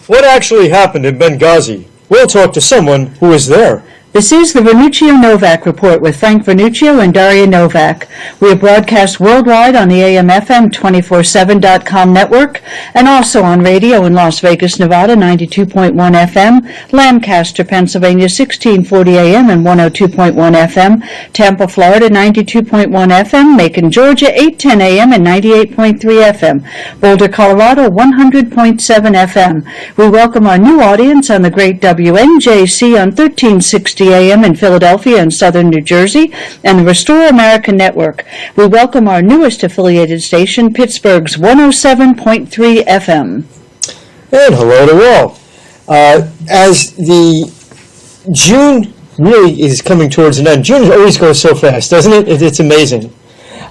What actually happened in Benghazi? We'll talk to someone who was there. This is the Vernuccio-Novak Report with Frank Vernuccio and Daria Novak. We are broadcast worldwide on the AM/FM 247.com network and also on radio in Las Vegas, Nevada, 92.1 FM, Lancaster, Pennsylvania, 1640 AM and 102.1 FM, Tampa, Florida, 92.1 FM, Macon, Georgia, 810 AM and 98.3 FM, Boulder, Colorado, 100.7 FM. We welcome our new audience on the great WNJC on 1360 AM in Philadelphia and southern New Jersey, and the Restore America Network. We welcome our newest affiliated station, Pittsburgh's 107.3 FM. And hello to all. As the June really is coming towards an end, June always goes so fast, doesn't it? It's amazing.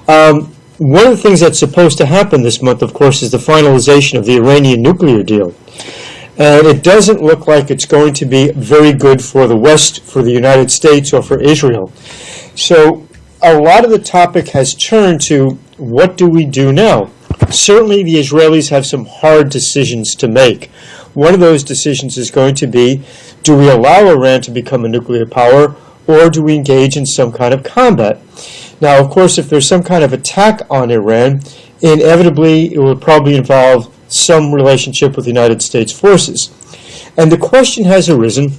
One of the things that's supposed to happen this month, of course, is the finalization of the Iranian nuclear deal. And it doesn't look like it's going to be very good for the West, for the United States, or for Israel. So a lot of the topic has turned to, what do we do now? Certainly the Israelis have some hard decisions to make. One of those decisions is going to be, do we allow Iran to become a nuclear power, or do we engage in some kind of combat? Now, of course, if there's some kind of attack on Iran, inevitably it will probably involve some relationship with the United States forces. And the question has arisen,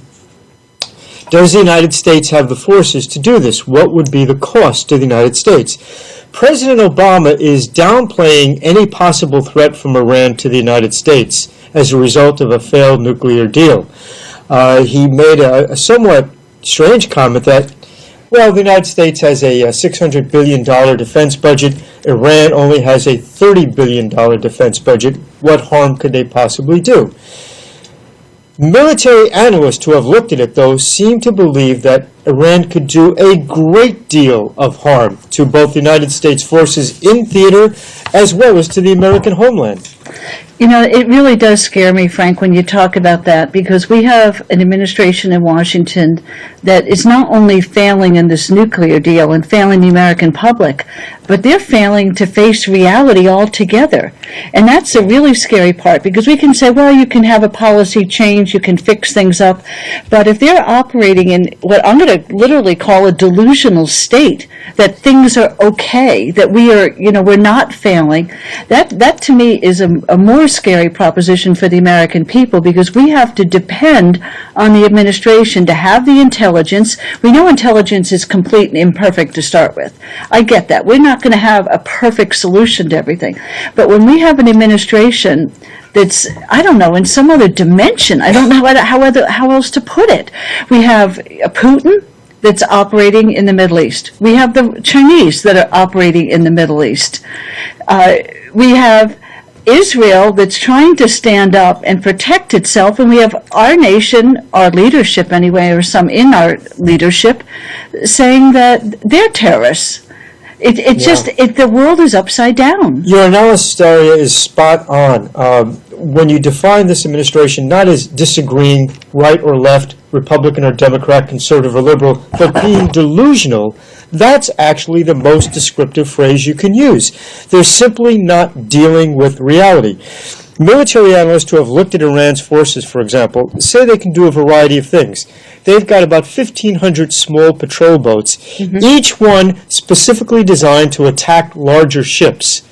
does the United States have the forces to do this? What would be the cost to the United States? President Obama is downplaying any possible threat from Iran to the United States as a result of a failed nuclear deal. He made a somewhat strange comment that, well, the United States has a $600 billion defense budget. Iran only has a $30 billion defense budget. What harm could they possibly do? Military analysts who have looked at it, though, seem to believe that Iran could do a great deal of harm to both the United States forces in theater as well as to the American homeland. You know, it really does scare me, Frank, when you talk about that, because we have an administration in Washington that is not only failing in this nuclear deal and failing the American public, but they're failing to face reality altogether. And that's a really scary part, because we can say, well, you can have a policy change, you can fix things up, but if they're operating in what I'm going to literally call a delusional state, that things are okay, that we are, we're not failing, that to me is a more scary proposition for the American people, because we have to depend on the administration to have the intelligence. We know intelligence is complete and imperfect to start with. I get that. We're not going to have a perfect solution to everything. But when we have an administration that's, I don't know, in some other dimension, I don't know how else to put it. We have Putin that's operating in the Middle East. We have the Chinese that are operating in the Middle East. We have Israel that's trying to stand up and protect itself, and we have our nation, our leadership anyway, or some in our leadership, saying that they're terrorists. The world is upside down. Your analysis, Daria, is spot on. When you define this administration not as disagreeing right or left, Republican or Democrat, conservative or liberal, but being delusional, that's actually the most descriptive phrase you can use. They're simply not dealing with reality. Military analysts who have looked at Iran's forces, for example, say they can do a variety of things. They've got about 1,500 small patrol boats, each one specifically designed to attack larger ships.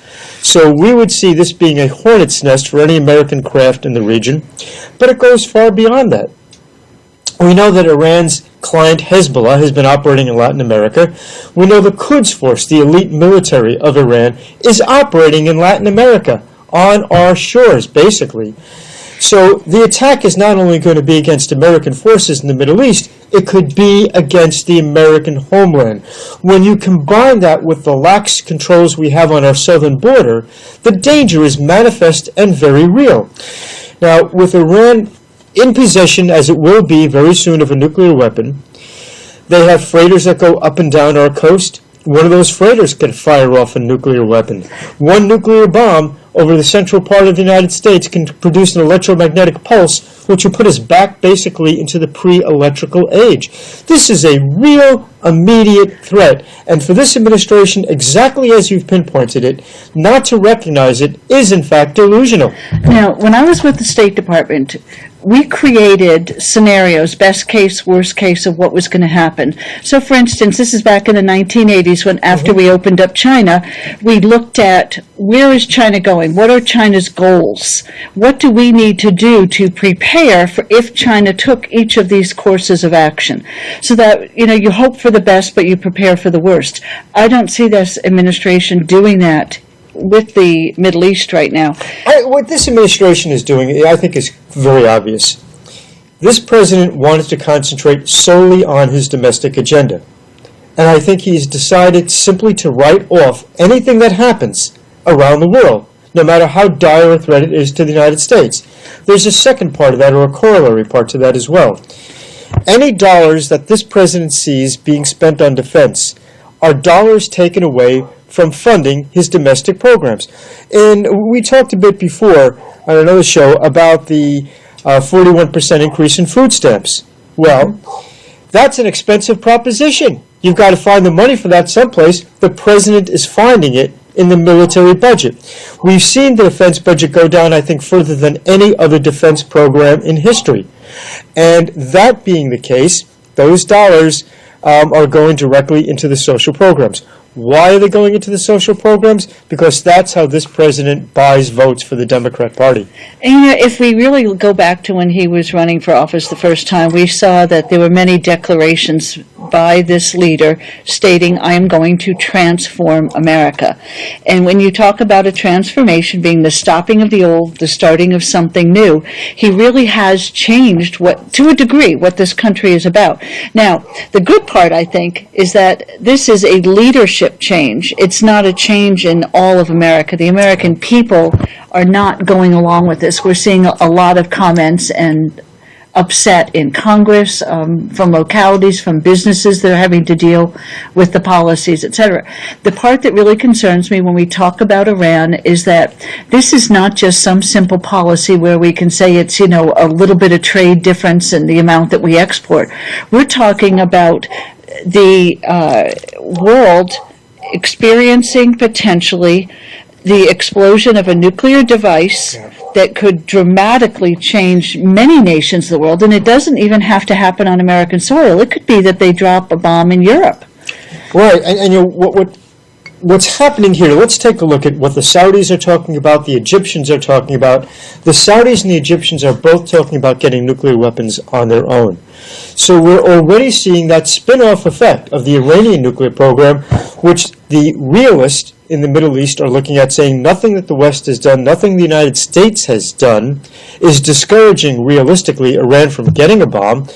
So we would see this being a hornet's nest for any American craft in the region, but it goes far beyond that. We know that Iran's client Hezbollah has been operating in Latin America. We know the Quds Force, the elite military of Iran, is operating in Latin America, on our shores, basically. So the attack is not only going to be against American forces in the Middle East, it could be against the American homeland. When you combine that with the lax controls we have on our southern border, the danger is manifest and very real. Now, with Iran in possession, as it will be very soon, of a nuclear weapon, they have freighters that go up and down our coast. One of those freighters can fire off a nuclear weapon. One nuclear bomb over the central part of the United States can produce an electromagnetic pulse, which will put us back basically into the pre-electrical age. This is a real immediate threat. And for this administration, exactly as you've pinpointed it, not to recognize it is in fact delusional. Now, when I was with the State Department, we created scenarios, best case, worst case, of what was going to happen. So, for instance, this is back in the 1980s when, after we opened up China, we looked at where is China going? What are China's goals? What do we need to do to prepare for if China took each of these courses of action? So that, you hope for the best, but you prepare for the worst. I don't see this administration doing that with the Middle East right now. What this administration is doing, I think, is very obvious. This president wanted to concentrate solely on his domestic agenda. And I think he's decided simply to write off anything that happens around the world, no matter how dire a threat it is to the United States. There's a second part of that, or a corollary part to that as well. Any dollars that this president sees being spent on defense are dollars taken away from funding his domestic programs. And we talked a bit before on another show about the 41% increase in food stamps. Well, that's an expensive proposition. You've got to find the money for that someplace. The president is finding it in the military budget. We've seen the defense budget go down, I think, further than any other defense program in history. And that being the case, those dollars are going directly into the social programs. Why are they going into the social programs? Because that's how this president buys votes for the Democrat Party. And if we really go back to when he was running for office the first time, we saw that there were many declarations by this leader stating, I am going to transform America. And when you talk about a transformation being the stopping of the old, the starting of something new, he really has changed, to a degree, what this country is about. Now, the good part, I think, is that this is a leadership change. It's not a change in all of America. The American people are not going along with this. We're seeing a lot of comments and upset in Congress, from localities, from businesses that are having to deal with the policies, etc. The part that really concerns me when we talk about Iran is that this is not just some simple policy where we can say it's, a little bit of trade difference in the amount that we export. We're talking about the world experiencing potentially the explosion of a nuclear device that could dramatically change many nations of the world, and it doesn't even have to happen on American soil. It could be that they drop a bomb in Europe. Right, and what's happening here, let's take a look at what the Saudis are talking about, the Egyptians are talking about. The Saudis and the Egyptians are both talking about getting nuclear weapons on their own. So we're already seeing that spin-off effect of the Iranian nuclear program, which the realists in the Middle East are looking at, saying nothing that the West has done, nothing the United States has done, is discouraging, realistically, Iran from getting a bomb.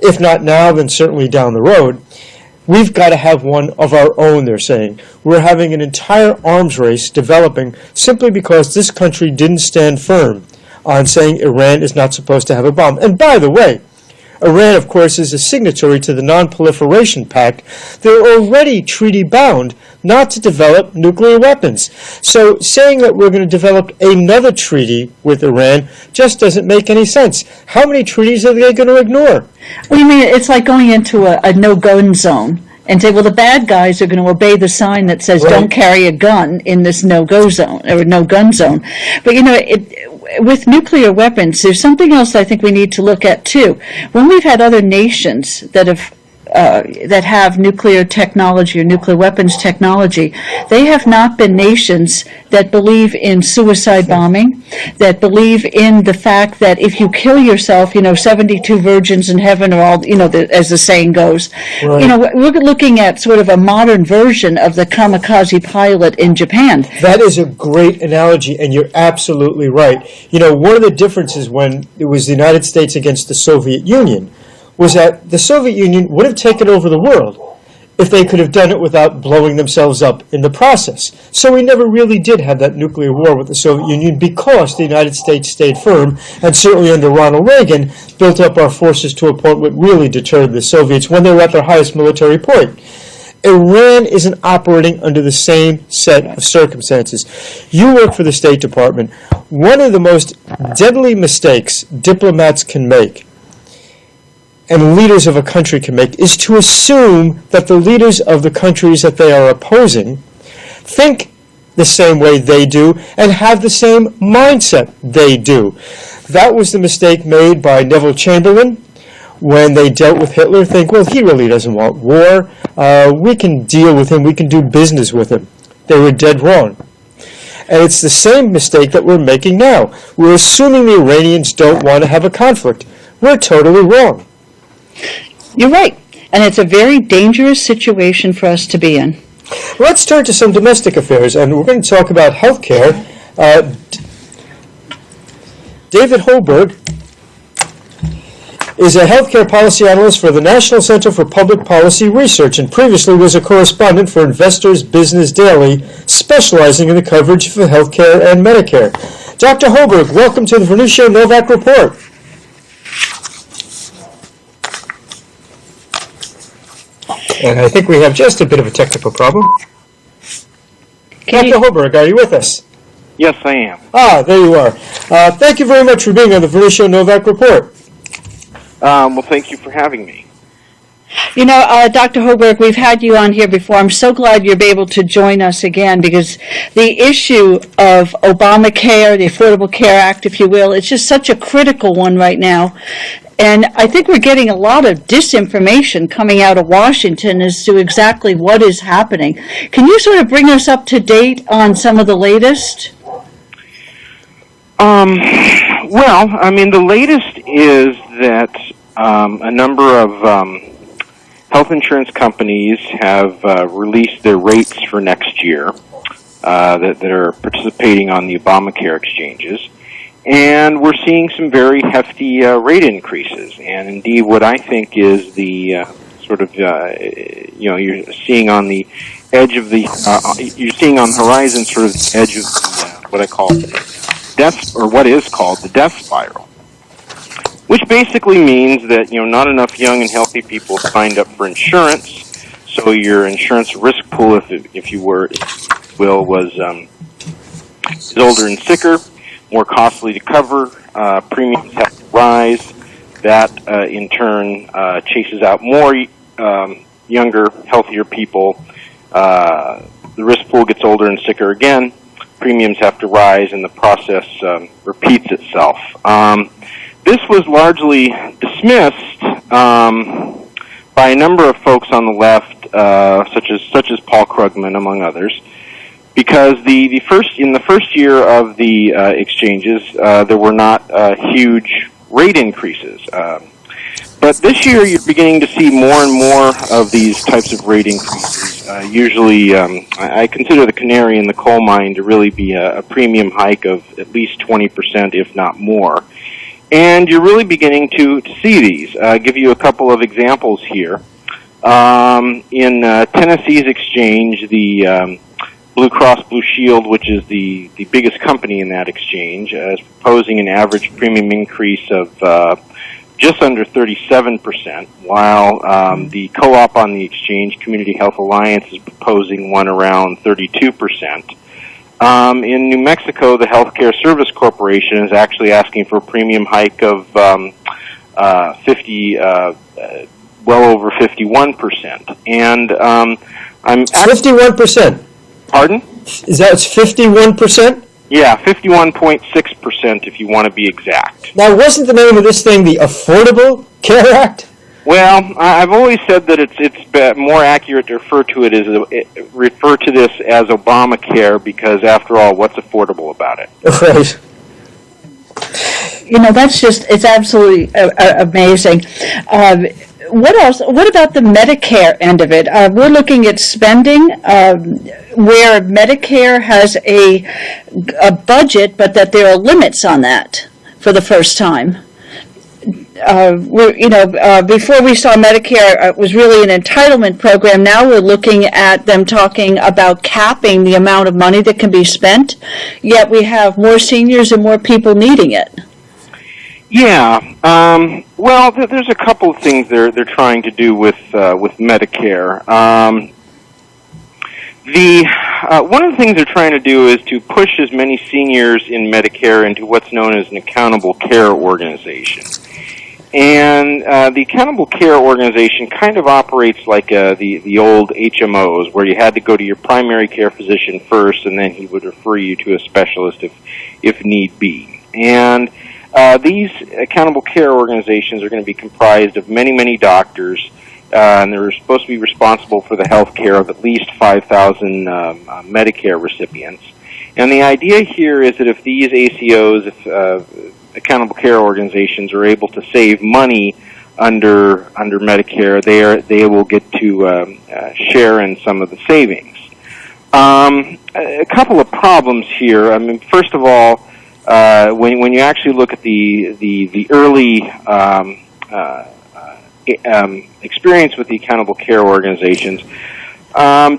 If not now, then certainly down the road. We've got to have one of our own, they're saying. We're having an entire arms race developing simply because this country didn't stand firm on saying Iran is not supposed to have a bomb. And by the way, Iran, of course, is a signatory to the Non-Proliferation Pact. They're already treaty-bound not to develop nuclear weapons. So saying that we're going to develop another treaty with Iran just doesn't make any sense. How many treaties are they going to ignore? What do you mean? It's like going into a no-gun zone and say, well, the bad guys are going to obey the sign that says, don't carry a gun in this no-go zone, or no-gun zone. But, with nuclear weapons, there's something else I think we need to look at, too. When we've had other nations that have nuclear technology or nuclear weapons technology, they have not been nations that believe in suicide bombing, that believe in the fact that if you kill yourself, 72 virgins in heaven are all, as the saying goes. Right. We're looking at sort of a modern version of the kamikaze pilot in Japan. That is a great analogy, and you're absolutely right. One of the differences when it was the United States against the Soviet Union was that the Soviet Union would have taken over the world if they could have done it without blowing themselves up in the process. So we never really did have that nuclear war with the Soviet Union because the United States stayed firm, and certainly under Ronald Reagan, built up our forces to a point that really deterred the Soviets when they were at their highest military point. Iran isn't operating under the same set of circumstances. You work for the State Department. One of the most deadly mistakes diplomats can make, and leaders of a country can make is to assume that the leaders of the countries that they are opposing think the same way they do and have the same mindset they do. That was the mistake made by Neville Chamberlain when they dealt with Hitler. Think, well, he really doesn't want war. We can deal with him. We can do business with him. They were dead wrong. And it's the same mistake that we're making now. We're assuming the Iranians don't want to have a conflict. We're totally wrong. You're right. And it's a very dangerous situation for us to be in. Let's turn to some domestic affairs, and we're going to talk about health care. David Holberg is a healthcare policy analyst for the National Center for Public Policy Research and previously was a correspondent for Investors Business Daily, specializing in the coverage of healthcare and Medicare. Dr. Holberg, welcome to the Vernuccio Novak Report. And I think we have just a bit of a technical problem. Dr. Holberg, are you with us? Yes, I am. There you are. Thank you very much for being on the Vernuccio Novak Report. Well, thank you for having me. You know, Dr. Holberg, we've had you on here before. I'm so glad you'll be able to join us again because the issue of Obamacare, the Affordable Care Act, if you will, it's just such a critical one right now. And I think we're getting a lot of disinformation coming out of Washington as to exactly what is happening. Can you sort of bring us up to date on some of the latest? Well, I mean, the latest is that a number of health insurance companies have released their rates for next year that are participating on the Obamacare exchanges. And we're seeing some very hefty rate increases. And indeed, what I think is the you're seeing on the edge of the, you're seeing on the horizon sort of the edge of the, what I call death, or what is called the death spiral. Which basically means that, not enough young and healthy people signed up for insurance, so your insurance risk pool, if you will, was is older and sicker, more costly to cover, premiums have to rise. That, in turn, chases out more younger, healthier people. The risk pool gets older and sicker again. Premiums have to rise, and the process repeats itself. This was largely dismissed by a number of folks on the left, such as Paul Krugman, among others, because in the first year of the exchanges, there were not huge rate increases. But this year, you're beginning to see more and more of these types of rate increases. Usually, I consider the canary in the coal mine to really be a premium hike of at least 20%, if not more. And you're really beginning to see these. I'll give you a couple of examples here. In Tennessee's exchange, the Blue Cross Blue Shield, which is the biggest company in that exchange, is proposing an average premium increase of just under 37%, while the co-op on the exchange, Community Health Alliance, is proposing one around 32%. In New Mexico, the Healthcare Service Corporation is actually asking for a premium hike of well over 51%. And I'm 51%. Pardon? Is that 51%? Yeah, 51.6% if you want to be exact. Now, wasn't the name of this thing the Affordable Care Act? Well, I've always said that it's more accurate to refer to this as Obamacare, because after all, what's affordable about it? Right. It's absolutely amazing. What else? What about the Medicare end of it? We're looking at spending where Medicare has a budget, but that there are limits on that for the first time. Before we saw Medicare, it was really an entitlement program. Now we're looking at them talking about capping the amount of money that can be spent, yet we have more seniors and more people needing it. Yeah. Well, there's a couple of things they're trying to do with Medicare. One of the things they're trying to do is to push as many seniors in Medicare into what's known as an accountable care organization. And the Accountable Care Organization kind of operates like the old HMOs, where you had to go to your primary care physician first, and then he would refer you to a specialist if need be. And these Accountable Care Organizations are going to be comprised of many, many doctors, and they're supposed to be responsible for the health care of at least 5,000 Medicare recipients. And the idea here is that if these ACOs, Accountable Care Organizations, are able to save money under Medicare, they will get to share in some of the savings. A couple of problems here. I mean, first of all, when you actually look at the early experience with the Accountable Care Organizations,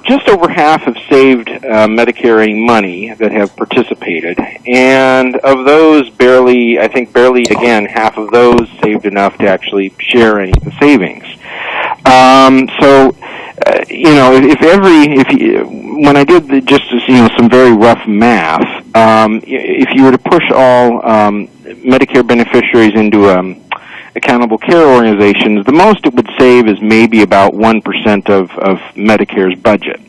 just over half have saved Medicare money that have participated, and of those, barely again, half of those saved enough to actually share any of the savings. When I did some very rough math, if you were to push all Medicare beneficiaries into Accountable Care Organizations, the most it would save is maybe about 1% of Medicare's budget.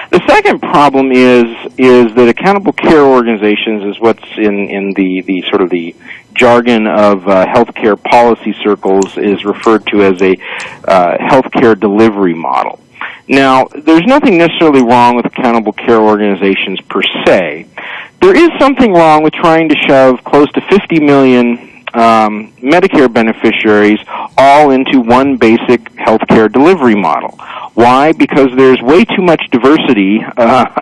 The second problem is that Accountable Care Organizations is what's in the sort of the jargon of healthcare policy circles is referred to as a healthcare delivery model. Now, there's nothing necessarily wrong with Accountable Care Organizations per se. There is something wrong with trying to shove close to 50 million Medicare beneficiaries all into one basic healthcare delivery model. Why? Because there's way too much diversity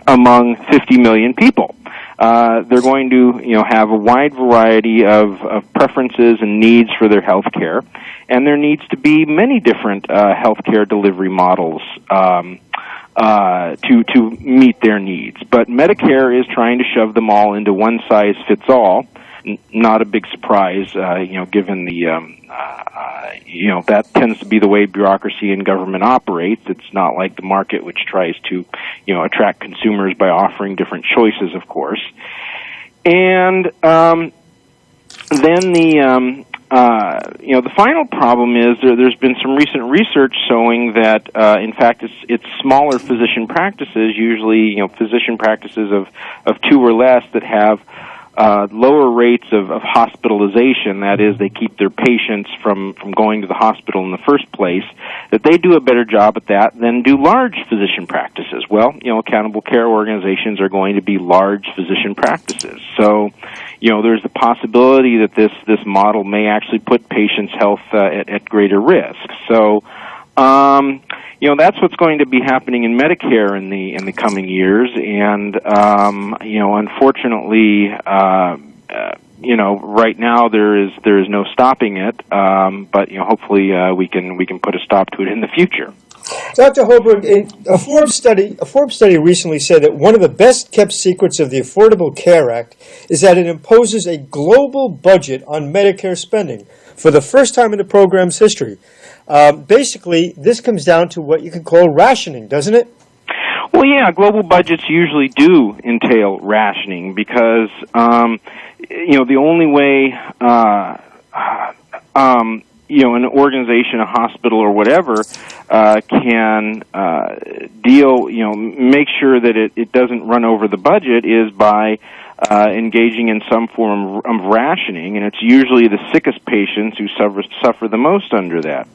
among 50 million people. They're going to, have a wide variety of preferences and needs for their health care, and there needs to be many different healthcare delivery models to meet their needs. But Medicare is trying to shove them all into one size fits all. Not a big surprise, given the that tends to be the way bureaucracy and government operates. It's not like the market, which tries to, attract consumers by offering different choices, of course. And then the final problem is there's been some recent research showing that, in fact, it's smaller physician practices, usually, physician practices of two or less that have lower rates of hospitalization, that is, they keep their patients from going to the hospital in the first place, that they do a better job at that than do large physician practices. Well, Accountable Care Organizations are going to be large physician practices. So, there's the possibility that this model may actually put patients' health at greater risk. So, that's what's going to be happening in Medicare in the coming years, and unfortunately, right now there is no stopping it. But hopefully we can put a stop to it in the future. Dr. Holberg, a Forbes study recently said that one of the best kept secrets of the Affordable Care Act is that it imposes a global budget on Medicare spending for the first time in the program's history. Basically, this comes down to what you could call rationing, doesn't it? Well, yeah, global budgets usually do entail rationing because, the only way, an organization, a hospital, or whatever can make sure that it doesn't run over the budget is by engaging in some form of rationing, and it's usually the sickest patients who suffer the most under that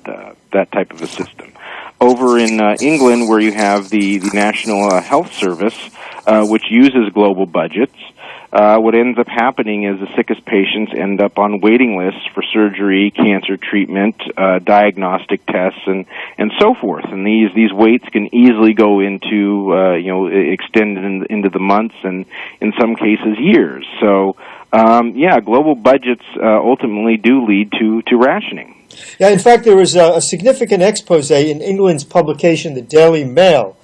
type of a system. Over in England, where you have the National Health Service, which uses global budgets, what ends up happening is the sickest patients end up on waiting lists for surgery, cancer treatment, diagnostic tests, and so forth. And these waits can easily go into extend into the months and in some cases years. So global budgets ultimately do lead to rationing. Yeah, in fact, there was a significant expose in England's publication, the Daily Mail,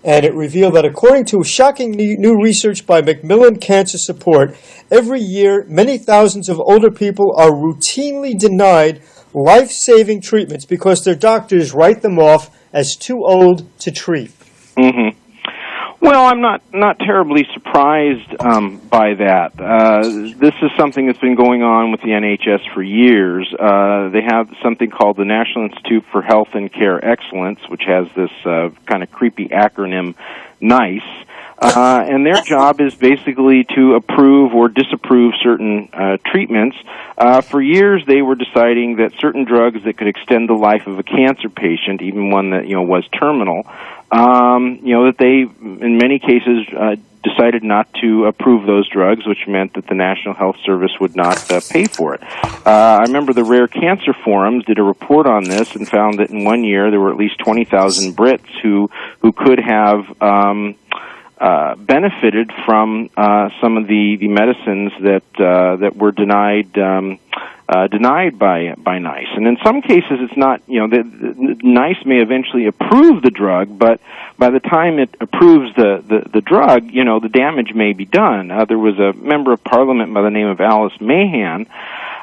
and it revealed that according to shocking new research by Macmillan Cancer Support, every year many thousands of older people are routinely denied life-saving treatments because their doctors write them off as too old to treat. Mm-hmm. Well, I'm not terribly surprised by that. This is something that's been going on with the NHS for years. They have something called the National Institute for Health and Care Excellence, which has this kind of creepy acronym, NICE. And their job is basically to approve or disapprove certain treatments. For years, they were deciding that certain drugs that could extend the life of a cancer patient, even one that was terminal, that they, in many cases, decided not to approve those drugs, which meant that the National Health Service would not pay for it. I remember the Rare Cancer Forums did a report on this and found that in 1 year there were at least 20,000 Brits who could have benefited from some of the medicines that were denied by NICE. And in some cases, it's not, the NICE may eventually approve the drug, but by the time it approves the drug, the damage may be done. There was a member of Parliament by the name of Alice Mahan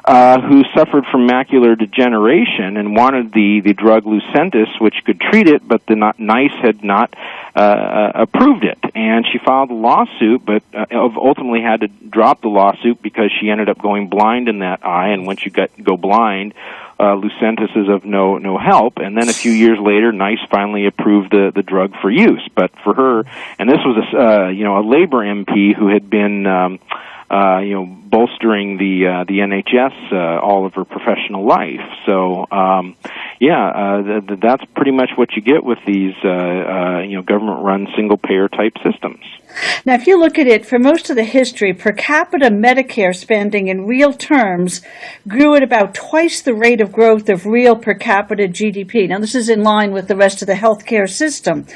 who suffered from macular degeneration and wanted the drug Lucentis, which could treat it, but the NICE had not approved it. And she filed a lawsuit, but ultimately had to drop the lawsuit because she ended up going blind in that eye, and once you go blind, Lucentis is of no help. And then a few years later, NICE finally approved the drug for use. But for her, and this was a Labor MP who had been bolstering the NHS all of her professional life. So that's pretty much what you get with these government-run single-payer type systems. Now, if you look at it, for most of the history, per capita Medicare spending in real terms grew at about twice the rate of growth of real per capita GDP. Now, this is in line with the rest of the healthcare system.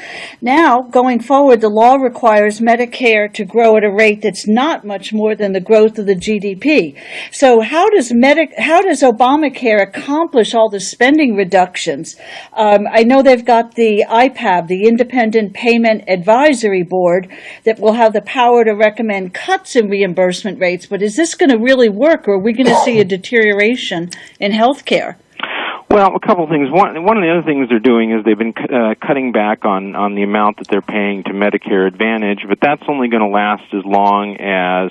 Now, going forward, the law requires Medicare to grow at a rate that's not much more than the growth of the GDP. So how does Obamacare accomplish all the spending reductions? I know they've got the IPAB, the Independent Payment Advisory Board, that will have the power to recommend cuts in reimbursement rates, but is this going to really work, or are we going to see a deterioration in health care? Well, a couple of things. One of the other things they're doing is they've been cutting back on the amount that they're paying to Medicare Advantage, but that's only going to last as long as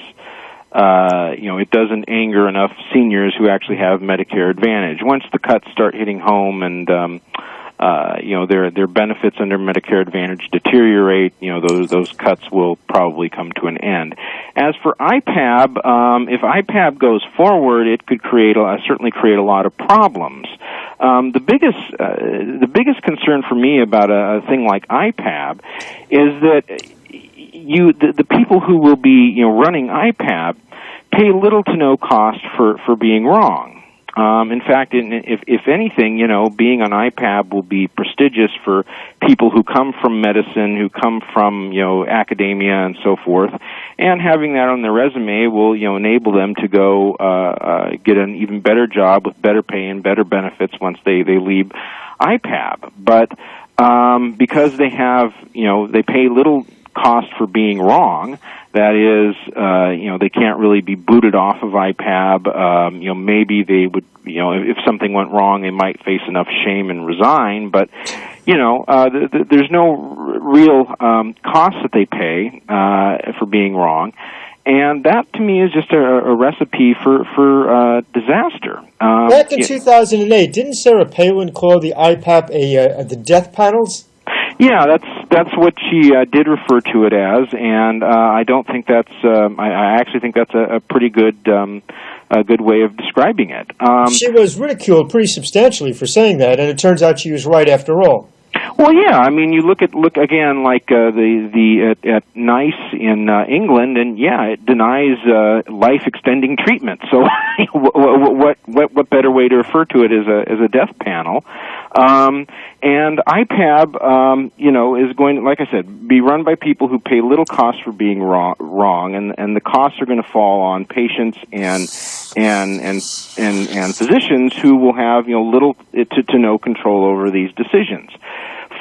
it doesn't anger enough seniors who actually have Medicare Advantage. Once the cuts start hitting home and their benefits under Medicare Advantage deteriorate, those cuts will probably come to an end. As for IPAB, if IPAB goes forward, it could certainly create a lot of problems. The biggest concern for me about a thing like IPAB is that the people who will be running IPAB pay little to no cost for being wrong. In fact, if anything, being on IPAB will be prestigious for people who come from medicine, who come from, academia and so forth, and having that on their resume will, enable them to go get an even better job with better pay and better benefits once they leave IPAB. But because they have, they pay little cost for being wrong. That is, they can't really be booted off of IPAB. Maybe they would, if something went wrong, they might face enough shame and resign. But, there's no real cost that they pay for being wrong. And that, to me, is just a recipe for disaster. Back in 2008, didn't Sarah Palin call the IPAP the death panels? Yeah, that's what she did refer to it as, and I don't think that's. I actually think that's a pretty good way of describing it. She was ridiculed pretty substantially for saying that, and it turns out she was right after all. Well, yeah. I mean, you look again, like at NICE in England, and yeah, it denies life-extending treatment. So, what better way to refer to it as a death panel? And IPAB, is going to, like I said, be run by people who pay little cost for being wrong, and the costs are going to fall on patients and physicians who will have little to no control over these decisions.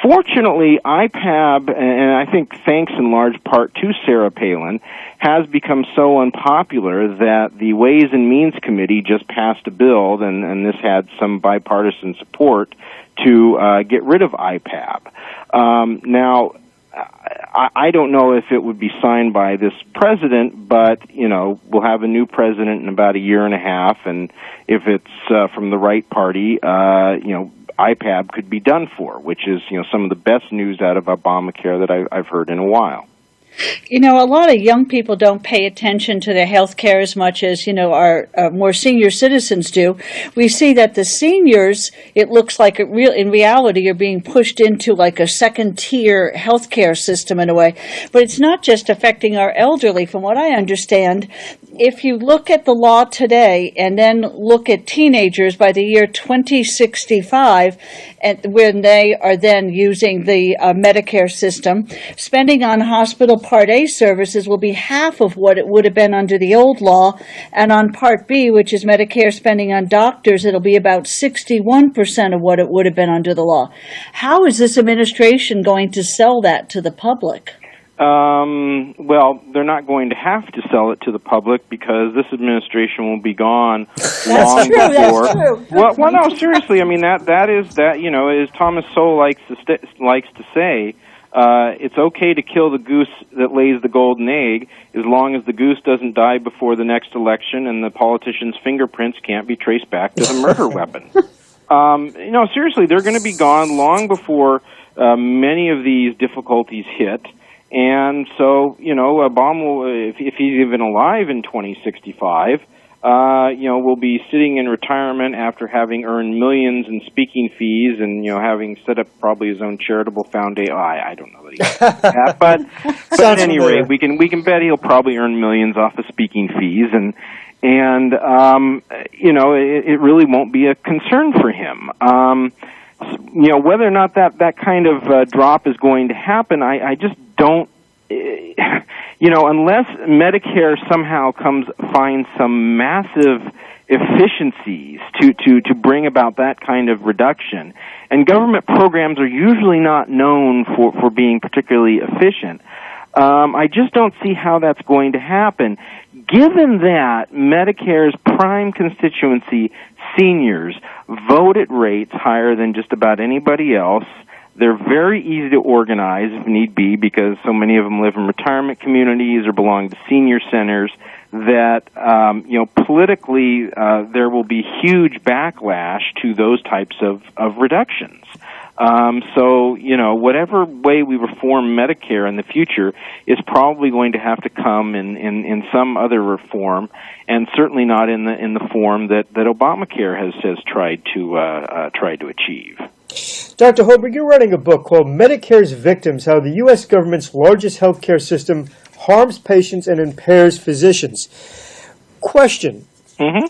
Fortunately, IPAB, and I think thanks in large part to Sarah Palin, has become so unpopular that the Ways and Means Committee just passed a bill, and this had some bipartisan support, to get rid of IPAB. Now, I don't know if it would be signed by this president, but, we'll have a new president in about a year and a half, and if it's from the right party, IPAB could be done for, which is, some of the best news out of Obamacare that I've heard in a while. A lot of young people don't pay attention to their health care as much as, our more senior citizens do. We see that the seniors, it looks like in reality, are being pushed into like a second-tier health care system in a way. But it's not just affecting our elderly. From what I understand, if you look at the law today and then look at teenagers by the year 2065, and when they are then using the Medicare system, spending on hospital Part A services will be half of what it would have been under the old law, and on Part B, which is Medicare spending on doctors, it'll be about 61% of what it would have been under the law. How is this administration going to sell that to the public? Well, they're not going to have to sell it to the public because this administration will be gone long before. That's true. Well, no, seriously. I mean, that is, as Thomas Sowell likes to say, it's okay to kill the goose that lays the golden egg as long as the goose doesn't die before the next election and the politician's fingerprints can't be traced back to the murder weapon. Seriously, they're going to be gone long before many of these difficulties hit. And so, Obama will, if he's even alive in 2065, will be sitting in retirement after having earned millions in speaking fees and, having set up probably his own charitable foundation. I don't know that he has that, but at any rate, we can bet he'll probably earn millions off of speaking fees, and it really won't be a concern for him. Whether or not that kind of drop is going to happen, I just don't, unless Medicare somehow finds some massive efficiencies to bring about that kind of reduction. And government programs are usually not known for being particularly efficient. I just don't see how that's going to happen. Given that Medicare's prime constituency, seniors, vote at rates higher than just about anybody else, they're very easy to organize if need be because so many of them live in retirement communities or belong to senior centers that, politically there will be huge backlash to those types of reductions. Whatever way we reform Medicare in the future is probably going to have to come in some other reform, and certainly not in the form that Obamacare has tried to achieve. Dr. Holberg, you're writing a book called Medicare's Victims, How the U.S. Government's Largest Healthcare System Harms Patients and Impairs Physicians. Question. Mm-hmm.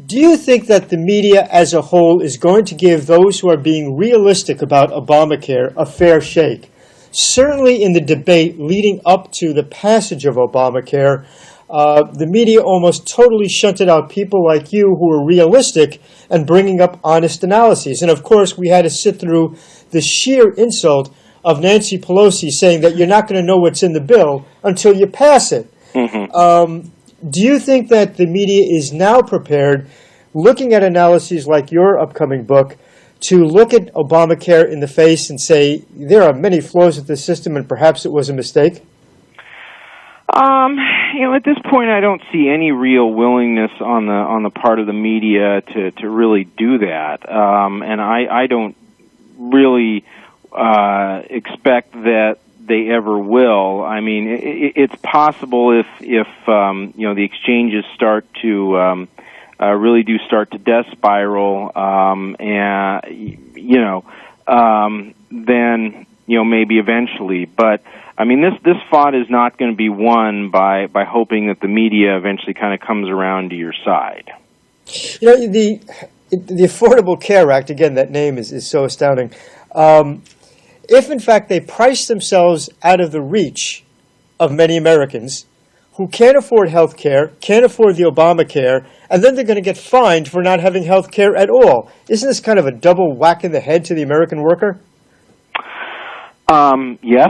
Do you think that the media as a whole is going to give those who are being realistic about Obamacare a fair shake? Certainly in the debate leading up to the passage of Obamacare, the media almost totally shunted out people like you who were realistic and bringing up honest analyses. And of course, we had to sit through the sheer insult of Nancy Pelosi saying that you're not going to know what's in the bill until you pass it. Mm-hmm. Do you think that the media is now prepared, looking at analyses like your upcoming book, to look at Obamacare in the face and say there are many flaws with the system and perhaps it was a mistake? At this point, I don't see any real willingness on the part of the media to really do that, and I don't really expect that they ever will. I mean, it's possible if the exchanges start to really do start to death spiral, then maybe eventually, but. I mean, this fight is not going to be won by hoping that the media eventually kind of comes around to your side. The Affordable Care Act, again, that name is so astounding. If, in fact, they price themselves out of the reach of many Americans who can't afford health care, can't afford the Obamacare, and then they're going to get fined for not having health care at all, isn't this kind of a double whack in the head to the American worker? Yes.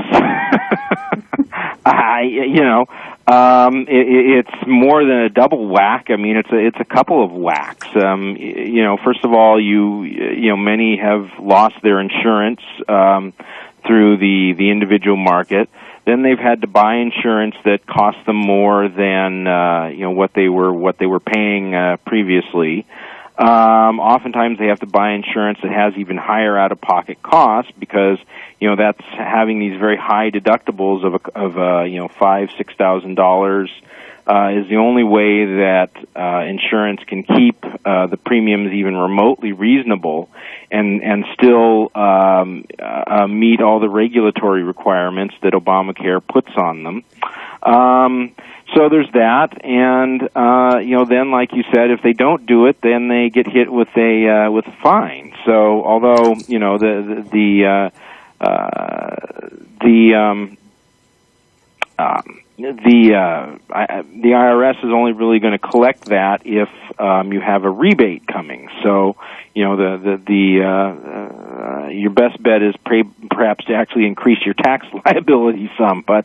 It's more than a double whack. I mean, it's a couple of whacks. First of all, many have lost their insurance through the individual market. Then they've had to buy insurance that cost them more than what they were paying previously. Oftentimes they have to buy insurance that has even higher out-of-pocket costs because that's having these very high deductibles of $5,000-$6,000 is the only way that insurance can keep the premiums even remotely reasonable and still meet all the regulatory requirements that Obamacare puts on them. So there's that, and then, like you said, if they don't do it, then they get hit with a fine. So although the IRS is only really going to collect that if you have a rebate coming. So your best bet is perhaps to actually increase your tax liability some. But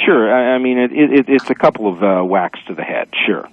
sure. I mean, it's a couple of whacks to the head. Sure.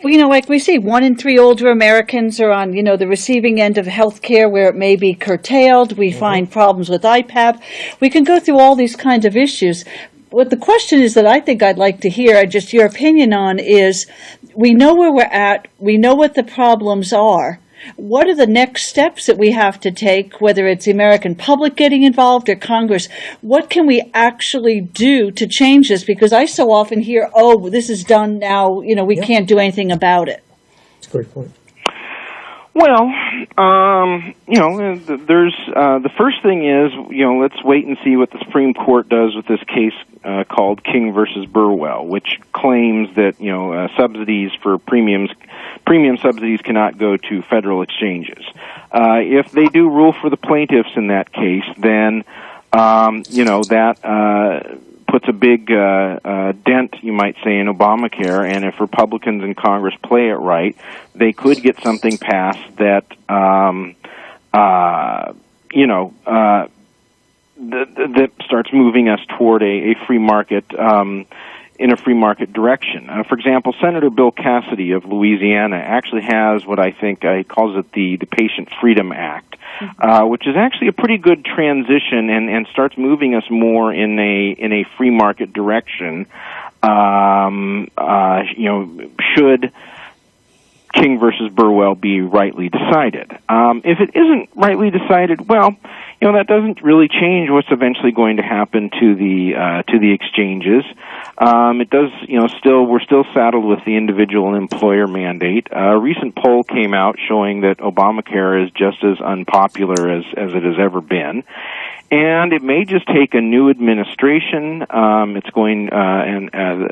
Well, like we see, 1 in 3 older Americans are on, the receiving end of health care where it may be curtailed. We find problems with IPAP. We can go through all these kinds of issues. What the question is that I think I'd like to hear, just your opinion on, is we know where we're at, we know what the problems are. What are the next steps that we have to take, whether it's the American public getting involved or Congress? What can we actually do to change this? Because I so often hear, this is done now, we can't do anything about it. That's a great point. Well, there's the first thing is, let's wait and see what the Supreme Court does with this case called King versus Burwell, which claims that subsidies for premium subsidies cannot go to federal exchanges. If they do rule for the plaintiffs in that case, then that puts a big dent, you might say, in Obamacare, and if Republicans in Congress play it right, they could get something passed that, that starts moving us toward a free market, in a free market direction. For example, Senator Bill Cassidy of Louisiana actually has what I think he calls it the Patient Freedom Act, which is actually a pretty good transition and starts moving us more in a free market direction. Should King versus Burwell be rightly decided? If it isn't rightly decided, well, that doesn't really change what's eventually going to happen to the exchanges. It does, we're still saddled with the individual employer mandate. A recent poll came out showing that Obamacare is just as unpopular as it has ever been. And it may just take a new administration.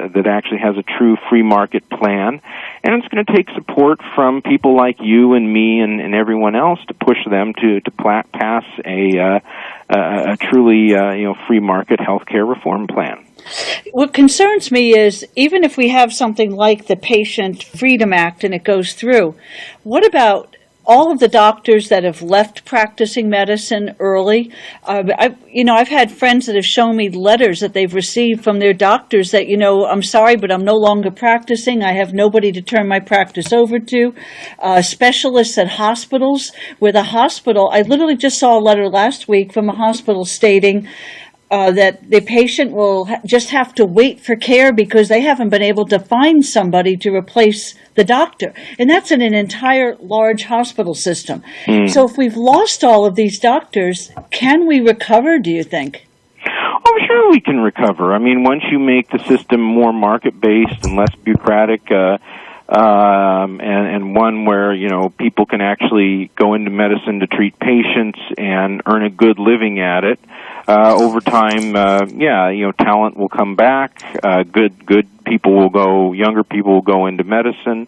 That actually has a true free market plan, and it's going to take support from people like you and me and everyone else to push them to pass a truly free market healthcare reform plan. What concerns me is, even if we have something like the Patient Freedom Act and it goes through, what about all of the doctors that have left practicing medicine early? I've had friends that have shown me letters that they've received from their doctors that, I'm sorry, but I'm no longer practicing. I have nobody to turn my practice over to. Specialists at hospitals, where the hospital, I literally just saw a letter last week from a hospital stating that the patient will just have to wait for care because they haven't been able to find somebody to replace the doctor. And that's in an entire large hospital system. So if we've lost all of these doctors, can we recover, do you think? Oh, sure we can recover. I mean, once you make the system more market-based and less bureaucratic, and one where, people can actually go into medicine to treat patients and earn a good living at it, over time, talent will come back, good people will go, younger people will go into medicine,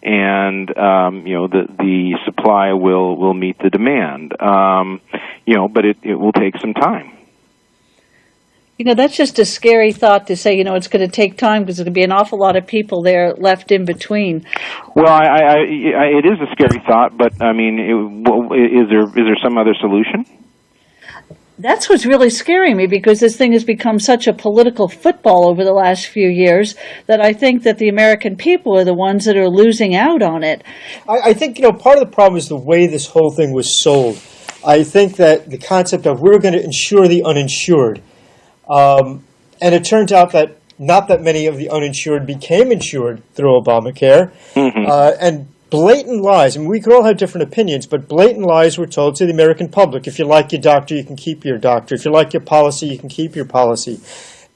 and, the supply will meet the demand. But it will take some time. That's just a scary thought to say, it's going to take time because there's going to be an awful lot of people there left in between. Well, it is a scary thought, but, I mean, is there some other solution? That's what's really scaring me, because this thing has become such a political football over the last few years that I think that the American people are the ones that are losing out on it. I think, part of the problem is the way this whole thing was sold. I think that the concept of we're going to insure the uninsured, and it turns out that not that many of the uninsured became insured through Obamacare, and blatant lies. I mean, we could all have different opinions, but blatant lies were told to the American public. If you like your doctor, you can keep your doctor. If you like your policy, you can keep your policy.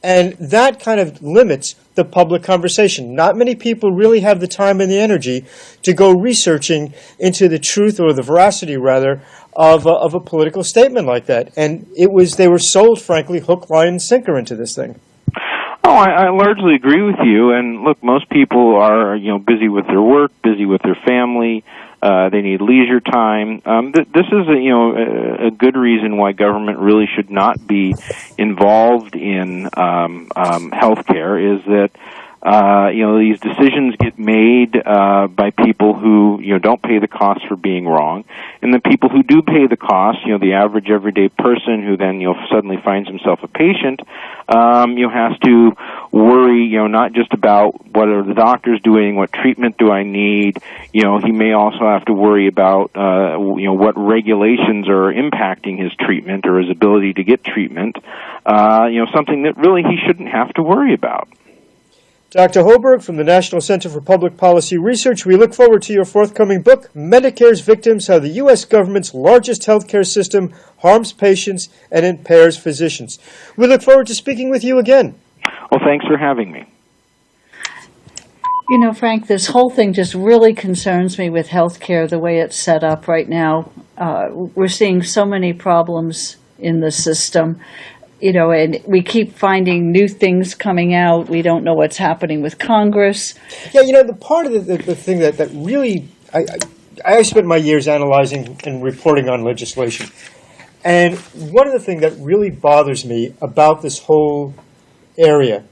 And that kind of limits the public conversation. Not many people really have the time and the energy to go researching into the truth, or the veracity, rather, of a political statement like that. And they were sold, frankly, hook, line, and sinker into this thing. Oh, I largely agree with you. And look, most people are, busy with their work, busy with their family. They need leisure time. This is a good reason why government really should not be involved in healthcare. Is that these decisions get made by people who don't pay the cost for being wrong, and the people who do pay the cost, the average everyday person who then suddenly finds himself a patient, has to worry not just about what are the doctors doing, what treatment do I need. He may also have to worry about what regulations are impacting his treatment or his ability to get treatment. Something that really he shouldn't have to worry about. Dr. Hoberg from the National Center for Public Policy Research, we look forward to your forthcoming book, Medicare's Victims: How the U.S. Government's Largest Healthcare System Harms Patients and Impairs Physicians. We look forward to speaking with you again. Well, thanks for having me. Frank, this whole thing just really concerns me with healthcare, the way it's set up right now. We're seeing so many problems in the system. And we keep finding new things coming out. We don't know what's happening with Congress. Yeah, the part of the thing that really, I spent my years analyzing and reporting on legislation. And one of the things that really bothers me about this whole area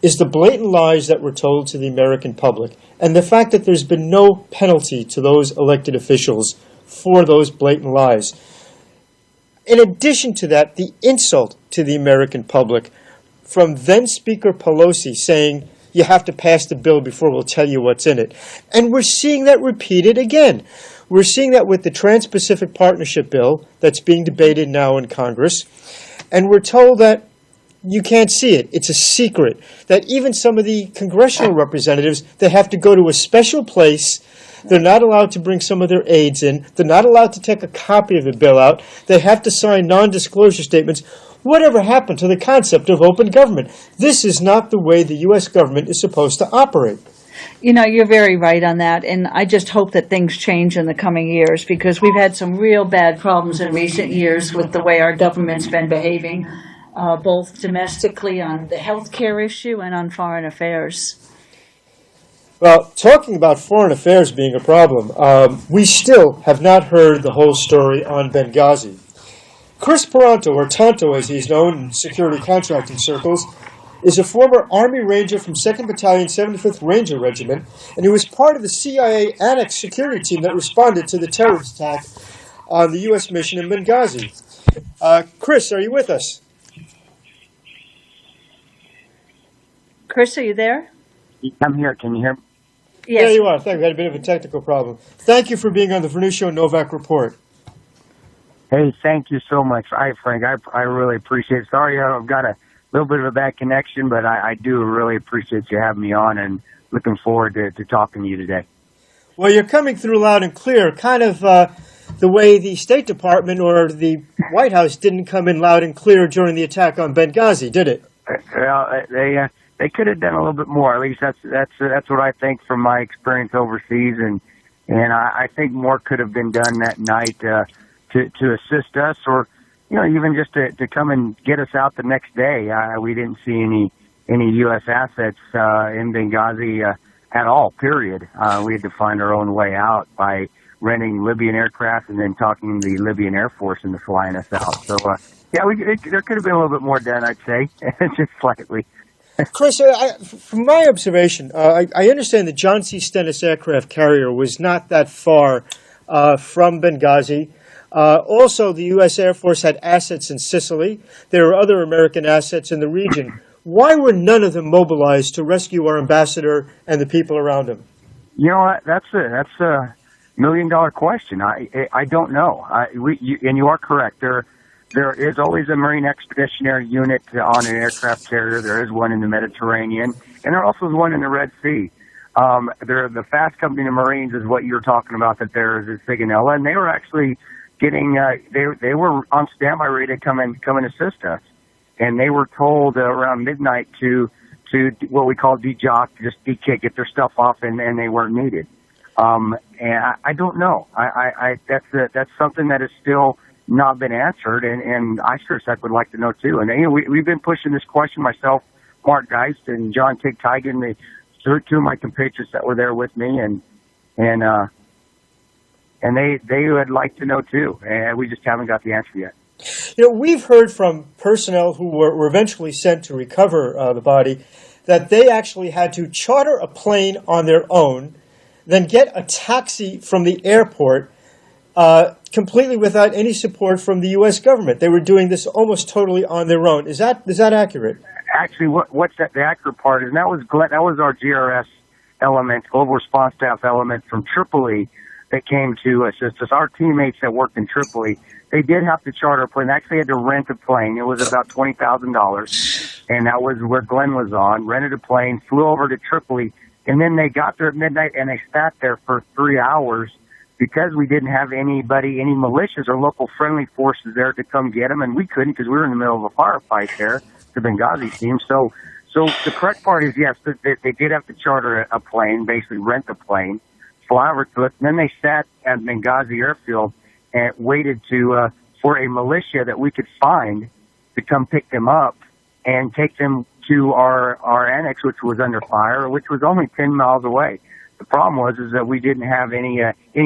is the blatant lies that were told to the American public, and the fact that there's been no penalty to those elected officials for those blatant lies. In addition to that, the insult to the American public from then Speaker Pelosi saying, you have to pass the bill before we'll tell you what's in it. And we're seeing that repeated again. We're seeing that with the Trans-Pacific Partnership Bill that's being debated now in Congress. And we're told that you can't see it. It's a secret. That even some of the congressional representatives, they have to go to a special place. They're not allowed to bring some of their aides in. They're not allowed to take a copy of the bill out. They have to sign non-disclosure statements. Whatever happened to the concept of open government? This is not the way the U.S. government is supposed to operate. You're very right on that, and I just hope that things change in the coming years, because we've had some real bad problems in recent years with the way our government's been behaving, both domestically on the health care issue and on foreign affairs. Well, talking about foreign affairs being a problem, we still have not heard the whole story on Benghazi. Chris Paranto, or Tonto as he's known in security contracting circles, is a former Army Ranger from 2nd Battalion, 75th Ranger Regiment, and he was part of the CIA Annex security team that responded to the terrorist attack on the U.S. mission in Benghazi. Chris, are you with us? Chris, are you there? I'm here. Can you hear me? Yes. There you are. Thank you. We had a bit of a technical problem. Thank you for being on the Vernuccio Novak Report. Hey, thank you so much. Frank, I really appreciate it. Sorry, I've got a little bit of a bad connection, but I do really appreciate you having me on, and looking forward to talking to you today. Well, you're coming through loud and clear, kind of the way the State Department or the White House didn't come in loud and clear during the attack on Benghazi, did it? Well, they could have done a little bit more. At least that's what I think from my experience overseas, and I think more could have been done that night to assist us, or even just to come and get us out the next day. We didn't see any U.S. assets in Benghazi at all. Period. We had to find our own way out by renting Libyan aircraft and then talking to the Libyan Air Force into flying us out. So there could have been a little bit more done, I'd say, just slightly. Chris, from my observation, I understand the John C. Stennis aircraft carrier was not that far from Benghazi. Also, the U.S. Air Force had assets in Sicily. There were other American assets in the region. Why were none of them mobilized to rescue our ambassador and the people around him? You know what? That's million-dollar question. I don't know. And you are correct. There is always a Marine Expeditionary Unit on an aircraft carrier. There is one in the Mediterranean, and there also is one in the Red Sea. The Fast Company of Marines is what you're talking about. That there is at Sigonella, and they were actually getting they were on standby ready to come and assist us, and they were told around midnight to what we call dejock, just get their stuff off, and they weren't needed. And I don't know. That's something that is still not been answered, and I sure as heck would like to know too. And we've been pushing this question, myself, Mark Geist, and John Tig-Tigan, the two of my compatriots that were there with me, and they would like to know too, and we just haven't got the answer yet. We've heard from personnel who were eventually sent to recover the body that they actually had to charter a plane on their own, then get a taxi from the airport, completely without any support from the U.S. government. They were doing this almost totally on their own. Is that accurate? Actually, what's the accurate part is, and that was our GRS element, Global Response Staff element from Tripoli that came to assist us. Our teammates that worked in Tripoli, they did have to charter a plane. They actually had to rent a plane. It was about $20,000, and that was where Glenn was on. Rented a plane, flew over to Tripoli, and then they got there at midnight, and they sat there for 3 hours because we didn't have any militias or local friendly forces there to come get them, and we couldn't because we were in the middle of a firefight there, the Benghazi team. So the correct part is, yes, they did have to charter a plane, basically rent a plane, fly over to it, and then they sat at Benghazi airfield and waited for a militia that we could find to come pick them up and take them to our annex, which was under fire, which was only 10 miles away. The problem was that we didn't have any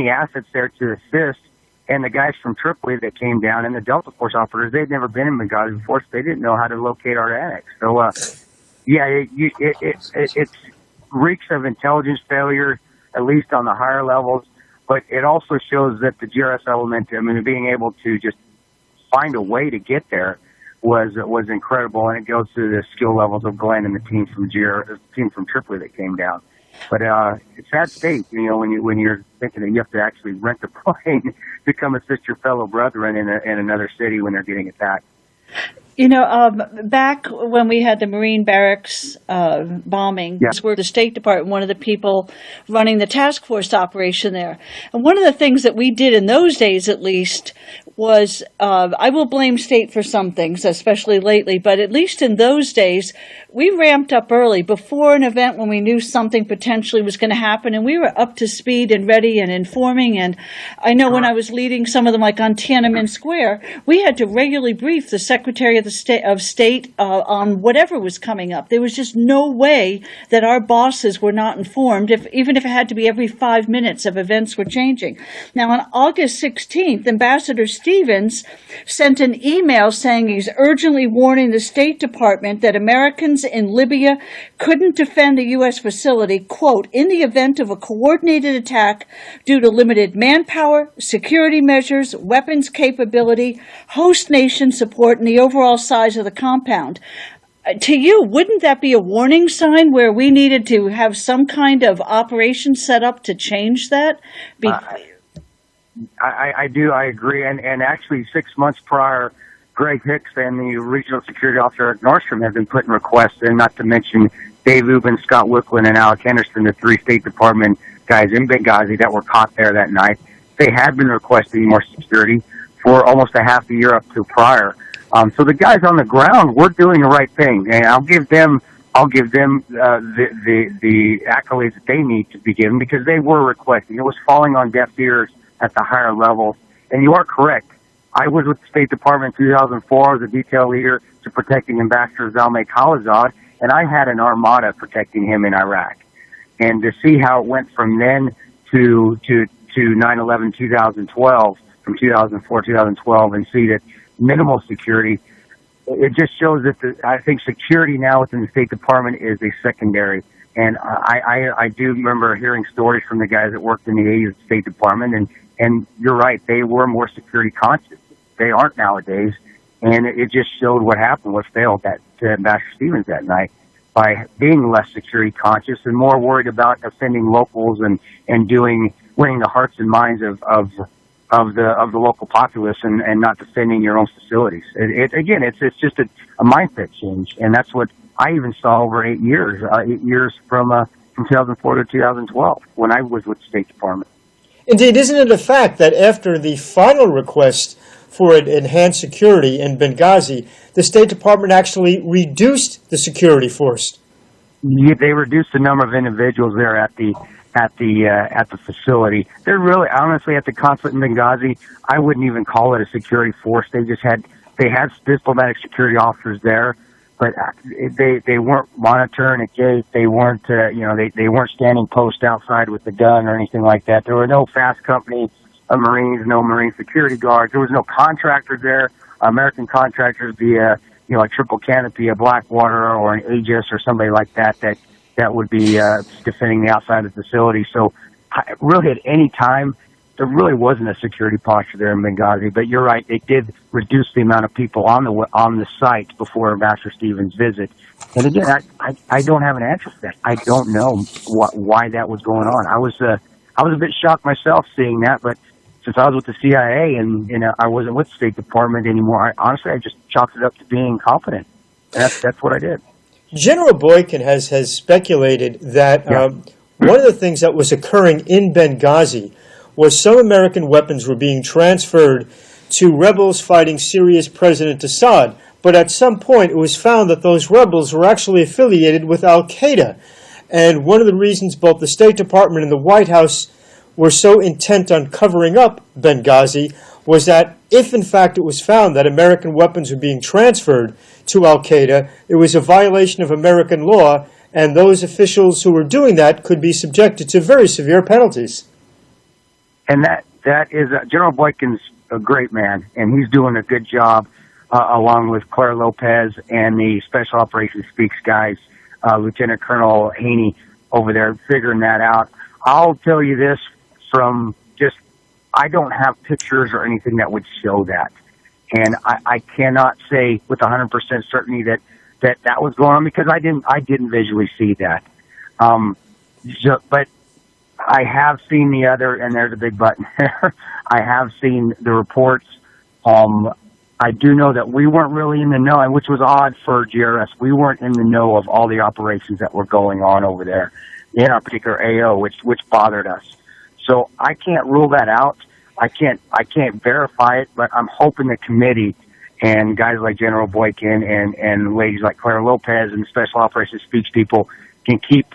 assets there to assist, and the guys from Tripoli that came down and the Delta Force operators, they'd never been in Benghazi before, so they didn't know how to locate our annex. So, it reeks of intelligence failure, at least on the higher levels, but it also shows that the GRS element, being able to just find a way to get there was incredible, and it goes to the skill levels of Glenn and the team from Tripoli that came down. But it's a sad state, when you're thinking that you have to actually rent a plane to come assist your fellow brethren in another city when they're getting attacked. Back when we had the Marine barracks bombing, yeah. were the State Department, one of the people running the task force operation there. And one of the things that we did in those days, at least, was, I will blame state for some things, especially lately, but at least in those days, we ramped up early before an event when we knew something potentially was going to happen, and we were up to speed and ready and informing. And I know when I was leading some of them, like on Tiananmen Square, we had to regularly brief the Secretary of State on whatever was coming up. There was just no way that our bosses were not informed, even if it had to be every 5 minutes of events were changing. Now, on August 16th, Ambassador Stevens sent an email saying he's urgently warning the State Department that Americans in Libya couldn't defend the U.S. facility, quote, in the event of a coordinated attack due to limited manpower, security measures, weapons capability, host nation support, and the overall size of the compound. To you, wouldn't that be a warning sign where we needed to have some kind of operation set up to change that? I do. I agree. And actually, 6 months prior, Greg Hicks and the regional security officer at Nordstrom have been putting requests in, not to mention Dave Ubben, Scott Wicklund, and Alec Henderson, the 3 State Department guys in Benghazi that were caught there that night. They had been requesting more security for almost a half a year up to prior. So the guys on the ground were doing the right thing, and I'll give them the accolades that they need to be given, because they were requesting. It was falling on deaf ears at the higher levels. And you are correct. I was with the State Department in 2004 as a detail leader to protecting Ambassador Zalmay Khalilzad, and I had an armada protecting him in Iraq. And to see how it went from then to 9/11 2012, from 2004 2012, and see that minimal security, it just shows that I think security now within the State Department is a secondary. And I do remember hearing stories from the guys that worked in the 80s at the State Department, and you're right, they were more security conscious. They aren't nowadays, and it just showed what happened, what failed to Ambassador Stevens that night. by being less security conscious and more worried about offending locals and winning the hearts and minds of the local populace and not defending your own facilities. It's just a mindset change, and that's what I even saw over 8 years. 8 years from 2004 to 2012 when I was with the State Department. Indeed, isn't it a fact that after the final request for enhanced security in Benghazi, the State Department actually reduced the security force? Yeah, they reduced the number of individuals there at the facility. They're really, honestly, at the consulate in Benghazi, I wouldn't even call it a security force. They had diplomatic security officers there, but they weren't monitoring a gate. They weren't they weren't standing post outside with the gun or anything like that. There were no fast company of Marines, no Marine security guards. There was no contractors there. American contractors via a Triple Canopy, a Blackwater, or an Aegis, or somebody like that would be defending the outside of the facility. So, really, at any time, there really wasn't a security posture there in Benghazi. But you're right; they did reduce the amount of people on the site before Ambassador Stevens' visit. And again, I don't have an answer for that. I don't know why that was going on. I was a bit shocked myself seeing that, but since I was with the CIA and I wasn't with the State Department anymore, honestly, I just chalked it up to being confident. And that's what I did. General Boykin has speculated that one of the things that was occurring in Benghazi was some American weapons were being transferred to rebels fighting Syria's President Assad. But at some point, it was found that those rebels were actually affiliated with al-Qaeda. And one of the reasons both the State Department and the White House were so intent on covering up Benghazi was that if, in fact, it was found that American weapons were being transferred to al-Qaeda, it was a violation of American law, and those officials who were doing that could be subjected to very severe penalties. And that is General Boykin's a great man, and he's doing a good job along with Claire Lopez and the Special Operations Speaks guys, Lieutenant Colonel Haney over there, figuring that out. I'll tell you this from just, I don't have pictures or anything that would show that. And I cannot say with 100% certainty that was going on because I didn't visually see that. But I have seen the other, and there's a big button there. I have seen the reports. I do know that we weren't really in the know, which was odd for GRS. We weren't in the know of all the operations that were going on over there in our particular AO, which bothered us. So I can't rule that out. I can't verify it, but I'm hoping the committee and guys like General Boykin and ladies like Claire Lopez and Special Operations Speech people can keep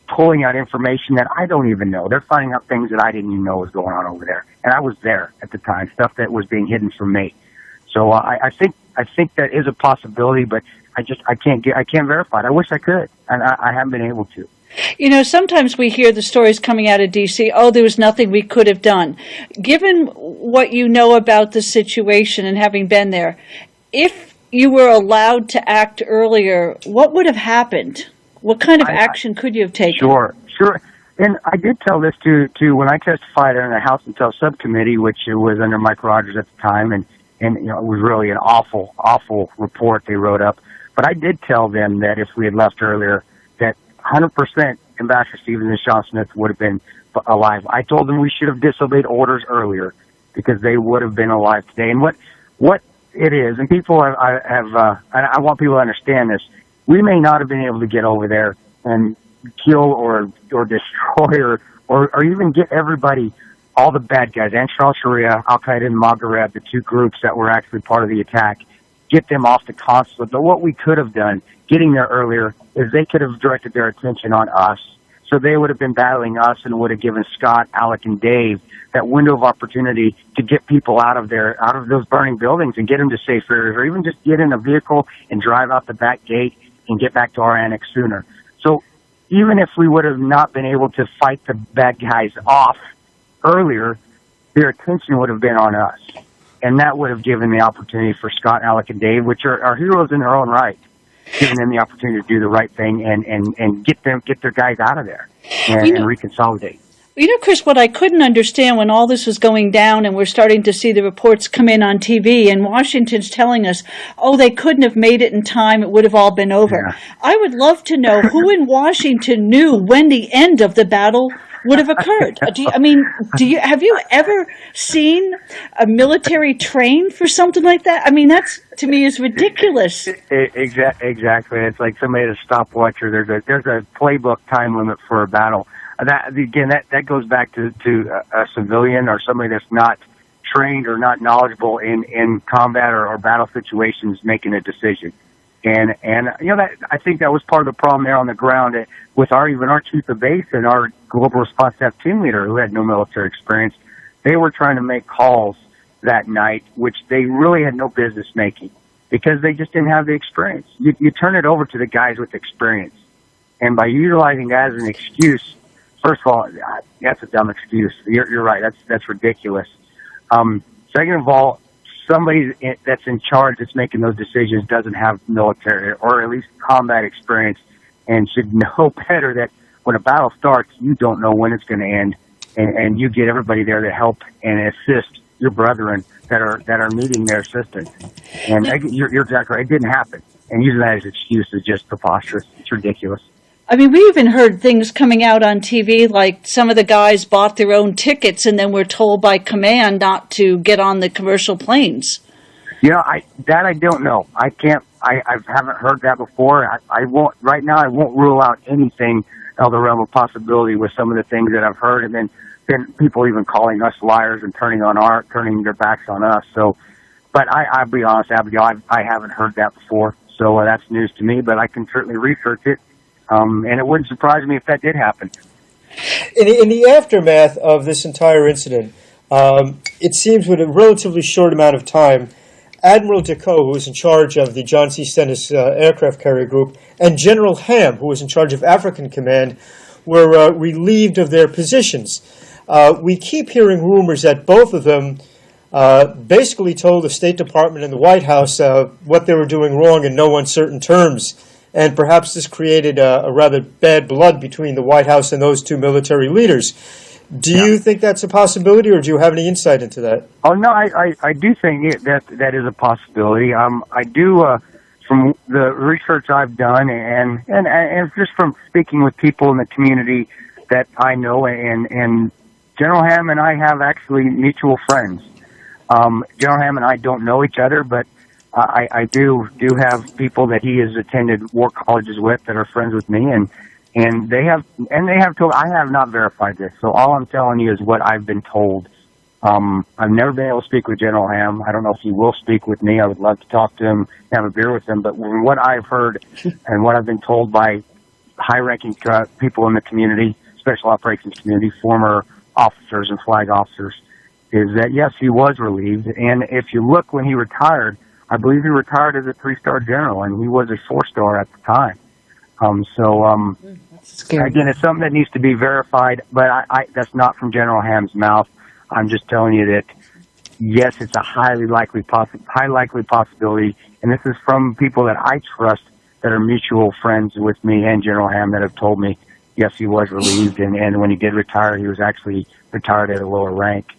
pulling out information that I don't even know. They're finding out things that I didn't even know was going on over there, and I was there at the time. Stuff that was being hidden from me. So I think that is a possibility, but I can't verify it. I wish I could, and I haven't been able to. Sometimes we hear the stories coming out of D.C., there was nothing we could have done. Given what you know about the situation and having been there, if you were allowed to act earlier, what would have happened? What kind of action could you have taken? Sure. And I did tell this to when I testified in the House Intel Subcommittee, which was under Mike Rogers at the time, and it was really an awful report they wrote up. But I did tell them that if we had left earlier, that 100% Ambassador Stevens and Sean Smith would have been alive. I told them we should have disobeyed orders earlier because they would have been alive today. And what it is, and people I want people to understand this, we may not have been able to get over there and kill or destroy or even get everybody, all the bad guys, Ansar al-Sharia, Al-Qaeda, and Maghreb, the two groups that were actually part of the attack, get them off the consulate. But what we could have done, getting there earlier, is they could have directed their attention on us. So they would have been battling us and would have given Scott, Alec, and Dave that window of opportunity to get people out of those burning buildings and get them to safe areas, or even just get in a vehicle and drive out the back gate and get back to our annex sooner. So even if we would have not been able to fight the bad guys off earlier, their attention would have been on us. And that would have given the opportunity for Scott, Alec, and Dave, which are heroes in their own right, giving them the opportunity to do the right thing and get their guys out of there and reconsolidate. You know, Chris, what I couldn't understand when all this was going down and we're starting to see the reports come in on TV and Washington's telling us, oh, they couldn't have made it in time, it would have all been over. Yeah. I would love to know who in Washington knew when the end of the battle would have occurred. Have you ever seen a military train for something like that? I mean, that's, to me, is ridiculous. Exactly. It's like somebody had a stopwatch, or there's a playbook time limit for a battle. That goes back to a civilian or somebody that's not trained or not knowledgeable in combat or battle situations making a decision. And that, I think that was part of the problem there on the ground with our chief of base and our global response staff team leader, who had no military experience. They were trying to make calls that night, which they really had no business making because they just didn't have the experience. You turn it over to the guys with experience. And by utilizing that as an excuse, first of all, that's a dumb excuse. You're right. That's ridiculous. Second of all, somebody that's in charge that's making those decisions doesn't have military or at least combat experience and should know better that when a battle starts, you don't know when it's going to end, and you get everybody there to help and assist your brethren that are needing their assistance. And you're exactly right. It didn't happen. And using that as an excuse is just preposterous. It's ridiculous. I mean, we even heard things coming out on TV like some of the guys bought their own tickets and then were told by command not to get on the commercial planes. I don't know. I haven't heard that before. I won't right now. I won't rule out anything out of the realm of possibility with some of the things that I've heard, and then people even calling us liars and turning their backs on us. So, but I'll be honest, Abigail, I haven't heard that before. So that's news to me. But I can certainly research it. And it wouldn't surprise me if that did happen. In the aftermath of this entire incident, it seems with a relatively short amount of time, Admiral Decoe, who was in charge of the John C. Stennis aircraft carrier group, and General Ham, who was in charge of African Command, were relieved of their positions. We keep hearing rumors that both of them basically told the State Department and the White House what they were doing wrong in no uncertain terms. And perhaps this created a rather bad blood between the White House and those two military leaders. Do you think that's a possibility, or do you have any insight into that? Oh, no, I do think that is a possibility. I do, from the research I've done and just from speaking with people in the community that I know, and General Ham and I have actually mutual friends. General Ham and I don't know each other, but I do have people that he has attended war colleges with that are friends with me, and they have told. I have not verified this, so all I'm telling you is what I've been told. I've never been able to speak with General Ham. I don't know if he will speak with me. I would love to talk to him, have a beer with him. But from what I've heard and what I've been told by high-ranking people in the community, special operations community, former officers and flag officers, is that yes, he was relieved. And if you look when he retired, I believe he retired as a 3-star general, and he was a 4-star at the time. Again, it's something that needs to be verified, but that's not from General Ham's mouth. I'm just telling you that, yes, it's a high likely possibility, and this is from people that I trust that are mutual friends with me and General Ham that have told me, yes, he was relieved, and when he did retire, he was actually retired at a lower rank.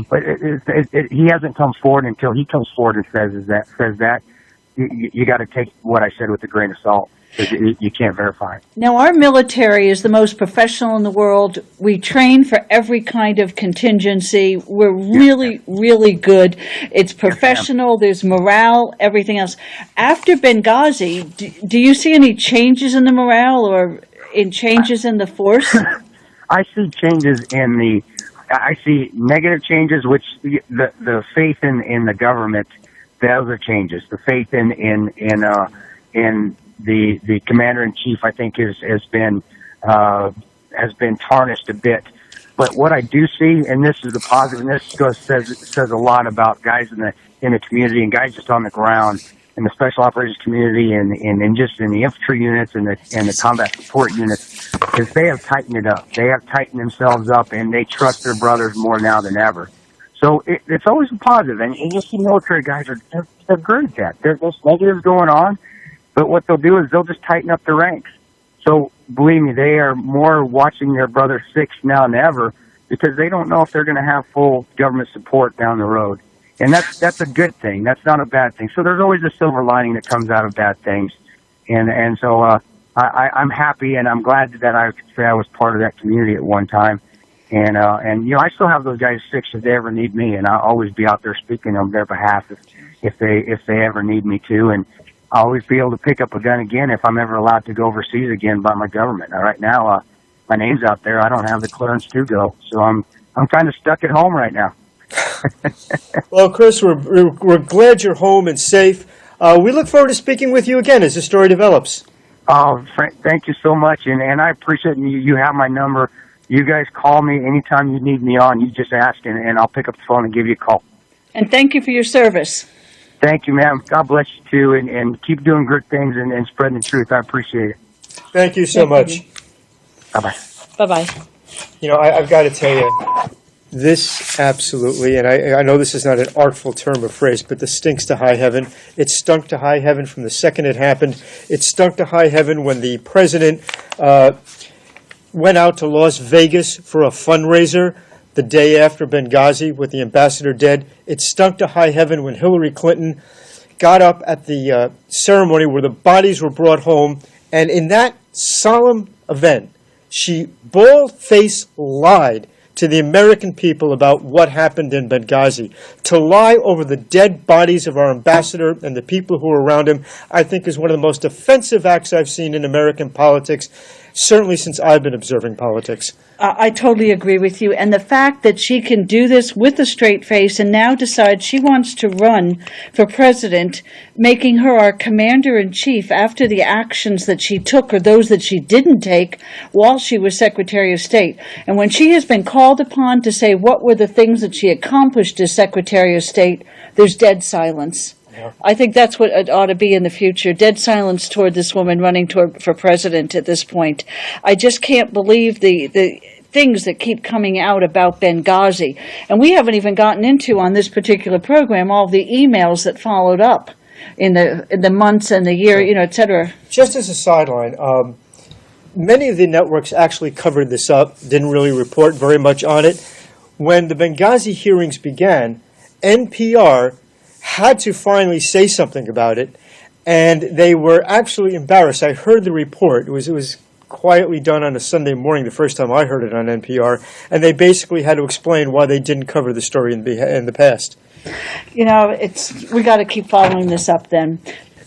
But he hasn't come forward. Until he comes forward and says that you got to take what I said with a grain of salt, because you can't verify it. Now, our military is the most professional in the world. We train for every kind of contingency. We're really, really good. It's professional. There's morale, everything else. After Benghazi, do you see any changes in the morale or in changes in the force? I see changes I see negative changes, which the faith in the government, those are changes. The faith in the commander in chief, I think, has been tarnished a bit. But what I do see, and this is the positive, and this says a lot about guys in the community and guys just on the ground in the special operations community and just in the infantry units and the combat support units, is they have tightened it up. They have tightened themselves up, and they trust their brothers more now than ever. So it's always a positive, and you see military guys they're good at that. There's negatives going on, but what they'll do is they'll just tighten up the ranks. So believe me, they are more watching their brother sick now than ever because they don't know if they're going to have full government support down the road. And that's a good thing. That's not a bad thing. So there's always a silver lining that comes out of bad things. And so I'm happy and I'm glad that I could say I was part of that community at one time. And I still have those guys sick if they ever need me, and I'll always be out there speaking on their behalf if they ever need me to. And I'll always be able to pick up a gun again if I'm ever allowed to go overseas again by my government. Now, right now, my name's out there. I don't have the clearance to go, so I'm kind of stuck at home right now. Well, Chris, we're glad you're home and safe. We look forward to speaking with you again as the story develops. Oh, Frank, thank you so much, and I appreciate you have my number. You guys call me anytime you need me on. You just ask, and I'll pick up the phone and give you a call. And thank you for your service. Thank you, ma'am. God bless you, too, and keep doing good things and spreading the truth. I appreciate it. Thank you so much. Bye-bye. Bye-bye. I've got to tell you, this absolutely, and I know this is not an artful term or phrase, but this stinks to high heaven. It stunk to high heaven from the second it happened. It stunk to high heaven when the president went out to Las Vegas for a fundraiser the day after Benghazi with the ambassador dead. It stunk to high heaven when Hillary Clinton got up at the ceremony where the bodies were brought home, and in that solemn event, she bald-faced lied to the American people about what happened in Benghazi. To lie over the dead bodies of our ambassador and the people who were around him, I think is one of the most offensive acts I've seen in American politics, certainly since I've been observing politics. I totally agree with you. And the fact that she can do this with a straight face and now decides she wants to run for president, making her our commander-in-chief after the actions that she took or those that she didn't take while she was Secretary of State. And when she has been called upon to say what were the things that she accomplished as Secretary of State, there's dead silence. Yeah. I think that's what it ought to be in the future, dead silence toward this woman running for president at this point. I just can't believe the things that keep coming out about Benghazi. And we haven't even gotten into on this particular program all the emails that followed up in the months and the year, et cetera. Just as a sideline, many of the networks actually covered this up, didn't really report very much on it. When the Benghazi hearings began, NPR had to finally say something about it, and they were actually embarrassed. I heard the report. It was quietly done on a Sunday morning, the first time I heard it on NPR, and they basically had to explain why they didn't cover the story in the past. We got to keep following this up then.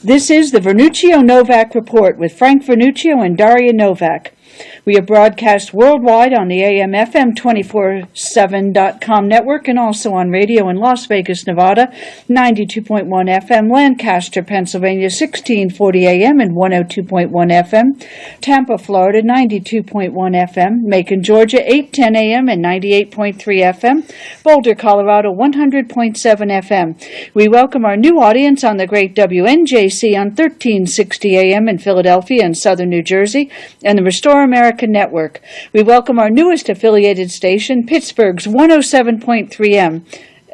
This is the Vernuccio-Novak Report with Frank Vernuccio and Daria Novak. We are broadcast worldwide on the AM/FM 247.com network and also on radio in Las Vegas, Nevada, 92.1 FM, Lancaster, Pennsylvania, 1640 AM and 102.1 FM, Tampa, Florida, 92.1 FM, Macon, Georgia, 810 AM and 98.3 FM, Boulder, Colorado, 100.7 FM. We welcome our new audience on the great WNJC on 1360 AM in Philadelphia and southern New Jersey, and the Restore America Network. We welcome our newest affiliated station, Pittsburgh's 107.3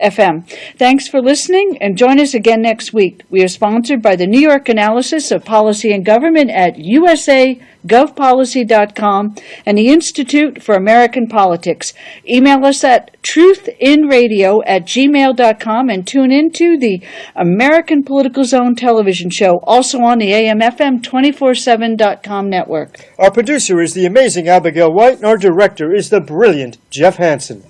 FM. Thanks for listening, and join us again next week. We are sponsored by the New York Analysis of Policy and Government at usagovpolicy.com and the Institute for American Politics. Email us at truthinradio@gmail.com and tune into the American Political Zone television show, also on the AM/FM 247.com network. Our producer is the amazing Abigail White, and our director is the brilliant Jeff Hansen.